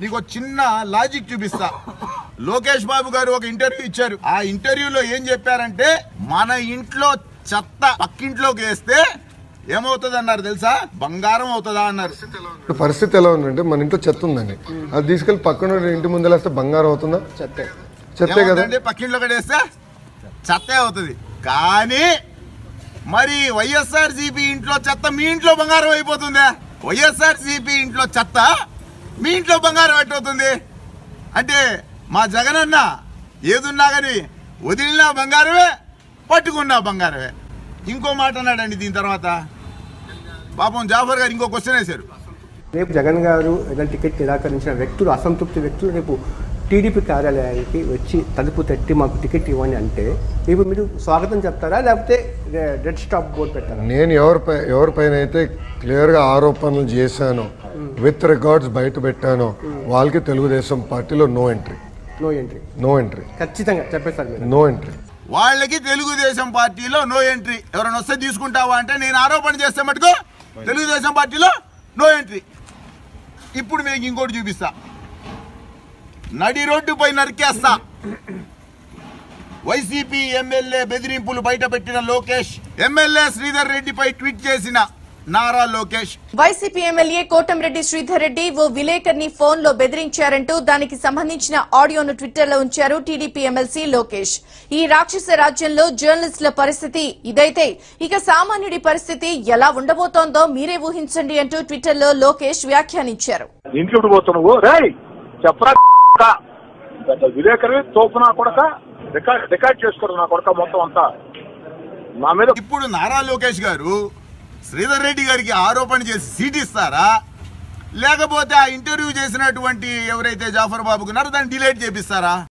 నీకు చిన్న లాజిక్ చూపిస్తా. లోకేష్ బాబు గారు ఒక ఇంటర్వ్యూ ఇచ్చారు. ఆ ఇంటర్వ్యూలో ఏం చెప్పారంటే, మన ఇంట్లో చెత్త పక్కింట్లోకి వేస్తే ఏమవుతుంది అన్నారు తెలుసా? బంగారం అవుతుందా అన్నారు. పరిస్థితి ఎలా ఉందంటే, మన ఇంట్లో చెత్త ఉందండి, అది తీసుకెళ్లి పక్కన ఇంటి ముందలేస్తే బంగారం అవుతుందా? చెత్తే కదా. పక్కింట్లో వేస్తే చెత్తే అవుతుంది. కానీ మరి వైఎస్ఆర్సీపీ ఇంట్లో చెత్త మీ ఇంట్లో బంగారం అయిపోతుందా? వైఎస్ఆర్సీపీ ఇంట్లో చెత్త మీ ఇంట్లో బంగారం ఎట్టవుతుంది? అంటే మా జగనన్న ఏదున్నా కానీ వదిలినా బంగారమే, పట్టుకున్నా బంగారమే. ఇంకో మాట అన్నాడండి దీని తర్వాత. పాపం జాఫర్ గారు ఇంకో క్వశ్చన్ వేశారు. రేపు జగన్ గారు ఏదైనా టికెట్ నిరాకరించిన వ్యక్తులు, అసంతృప్తి వ్యక్తులు రేపు టీడీపీ కార్యాలయానికి వచ్చి తలుపు తట్టి మాకు టికెట్ ఇవ్వండి అంటే ఇప్పుడు మీరు స్వాగతం చెప్తారా, లేకపోతే రెడ్ స్టాప్ బోర్డు పెట్టారా? నేను ఎవరిపైన అయితే క్లియర్గా ఆరోపణలు చేశానో, విత్ రికార్డ్స్ బయట పెట్టానో, వాళ్ళకి తెలుగుదేశం పార్టీలో నో ఎంట్రీ ఖచ్చితంగా చెప్పేస్తారు. No entry. వాళ్ళకి తెలుగుదేశం పార్టీలో నో ఎంట్రీ. ఎవరైనా వస్తే తీసుకుంటావా అంటే, నేను ఆరోపణ చేస్తే మటుకు తెలుగుదేశం పార్టీలో నో ఎంట్రీ. ఇప్పుడు మీకు ఇంకోటి చూపిస్తా. నడి రోడ్డుపై నరికేస్తా. వైసీపీ ఎమ్మెల్యే బెదిరింపులు బయట పెట్టిన లోకేష్, ఎమ్మెల్యే శ్రీధర్ రెడ్డిపై ట్వీట్ చేసిన నారా లోకేష్. వైసీపీ ఎమ్మెల్యే కోటంరెడ్డి శ్రీధర్ రెడ్డి ఓ విలేకరిని ఫోన్ లో బెదిరించారంటూ దానికి సంబంధించిన ఆడియోను ట్విట్టర్ లో ఉంచారు టీడీపీ ఎమ్మెల్సీ లోకేష్. ఈ రాక్షస రాజ్యంలో జర్నలిస్టుల పరిస్థితి ఇదైతే ఇక సామాన్యుడి పరిస్థితి ఎలా ఉండబోతోందో మీరే ఊహించండి అంటూ ట్విట్టర్ లో లోకేష్ వ్యాఖ్యానించారు. విలేకరి తోపు నా కొడక, రికార్డ్ చేసుకోరు నా కొడక మొత్తం అంతా నా మీద. ఇప్పుడు నారా లోకేష్ గారు శ్రీధర్ రెడ్డి గారికి ఆరోపణ చేసి సీట్ ఇస్తారా, లేకపోతే ఆ ఇంటర్వ్యూ చేసినటువంటి ఎవరైతే జాఫర్ బాబుకున్నారో దాన్ని డిలీట్ చేపిస్తారా?